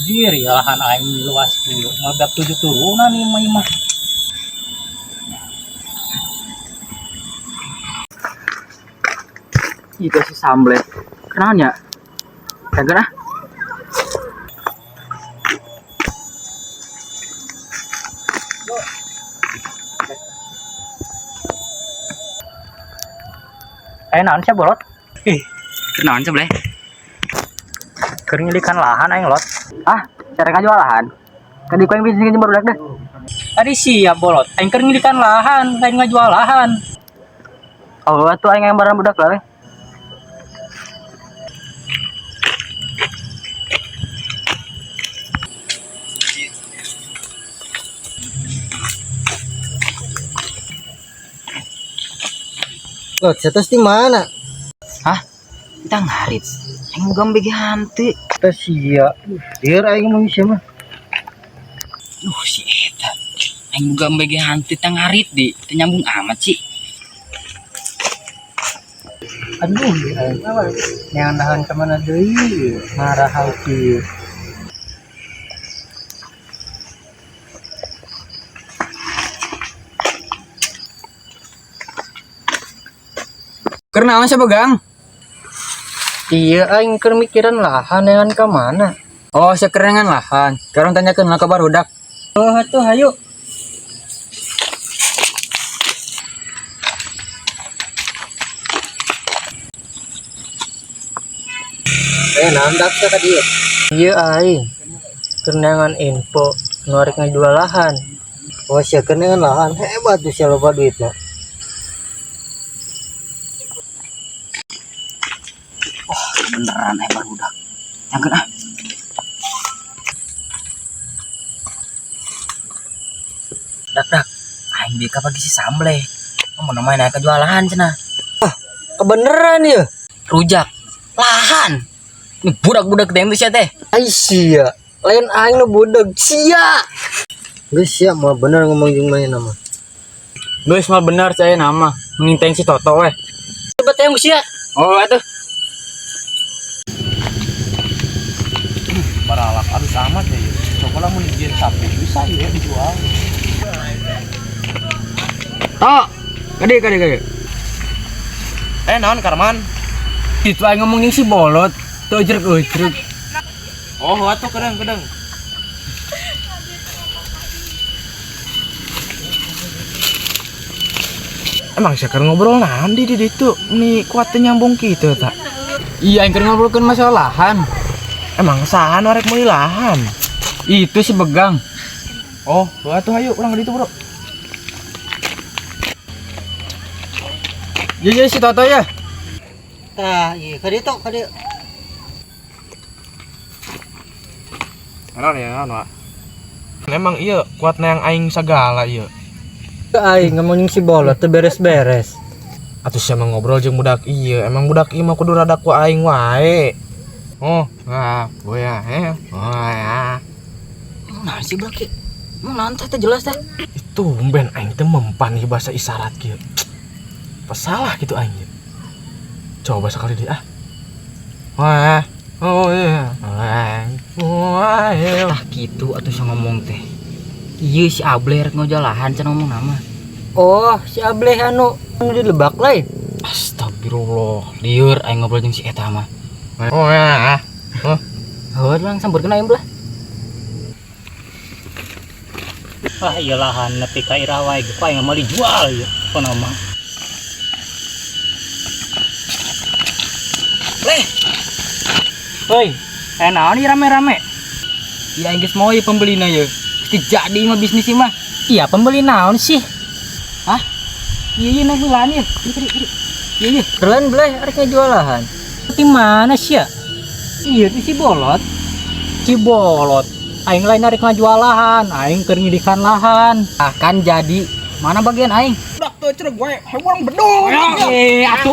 Jir ya lahan aing luas kieu. Magap 7 turunan nih mah. Itu si Samble. Kenaon ya? Kagak ah. Naon sia bolot? Kenaon Samble? Keur nyilikan lahan aing lot. Ah, cara ngajual lahan. Kadi ku yang bisnis jeung barudak deh. Tadi siap bolot. Aing keur nyilikan lahan, aing ngajual lahan. Oh, atuh aing yang barang budak lah. Lot, setos di mana? Hah? Kita ngarit. Aing boga bege hantu. Tes sia. Dia aing ngomong sia mah. Si eta. Aing boga bege hantu tang ngarit di. Teu nyambung amat sih. Aduh, aing mah yang nahan ka mana deui? Marah hal kieu. Karena sih pegang? Iya, aing keur mikiran lahan yang ka mana? Oh, sekerengan lahan. Sekarang tanyakeun lah kabar budak. Oh, atuh hayu. Nandak ka dieu. Iya aing. Kenangan info ngarek ngajual lahan. Oh, sia kenangan lahan hebat tuh sia loba duitna. Beneran hebat budak. Jangan ah. Dak. Aing bika pagi si Samble. Mau namanya naik kejualan cenah. Kebeneran ya? Rujak. Lahan. Ini budak-budak teh sia teh. Ai sia. Lain aing nu budak sia. Geus sia mah bener ngomong jeung main nama. Geus mah bener saya nama. Mending teng si Toto weh. Coba teh sia. Oh, atuh. Baralak aduh amat ya. Coba lah mun dijieun sapi bisa ya dijual. Tok. Kade. Naon Karman? Itu aing ngomong si bolot. Tuh ujruk. Oh, atuh kedeng. Emang saya kan ngobrol nanti di situ nih kuat nyambung gitu tak? Iya, aing keur ngobrolkeun masalah lahan. Emang sahan warek meuli lahan? Itu si Begang. Oh, atuh ayo urang di itu bro. Iya si Toto ya. Tah, iya ka ditu ka dieu. Naon ya, naon wa? Emang iya kuat yang aing sagala iya. Aing ngomong jeung si bolot teu beres-beres. Atuh sia mah ngobrol jeung budak iya, emang budak ieu mah kudu rada ku aing wae. Oh, gue ya, oh ya. Nah si Blaki. Mau nanti teh jelas teh. Itu ben aing teh mempan ieu bahasa isyarat kieu. Pasalah gitu aing. Coba sekali di ah. Wah. Oh iya. Wah. Lah gitu atuh sa ngomong teh. Ieu si Able rek ngojol lahan cenah ngomong nama. Oh, si Ableh anu di Lebak lain. Astagfirullah. Lieur aing ngobrol jeung si eta mah. Oh ya. Heuh lang sambeurkeun aing belah. Iya lahan nepi ka irah wae ge paeng mau dijual ieu. Pona mah. Leh. Heuy, naon ieu rame-rame? Iya aing geus moe pembelina ye. Pasti jadi mah bisnis ieu mah. Iya, pembeli naon sih? Hah? Iya naik bulan ya. Iya. Keren bleh arek ngajual lahan. Di mana sih ya? Iya di si bolot. Aing lain narik ngajual lahan, aing keur nyilikan lahan. Akan jadi mana bagian aing? Dak teu cereg wae, hewan bedol. Atuh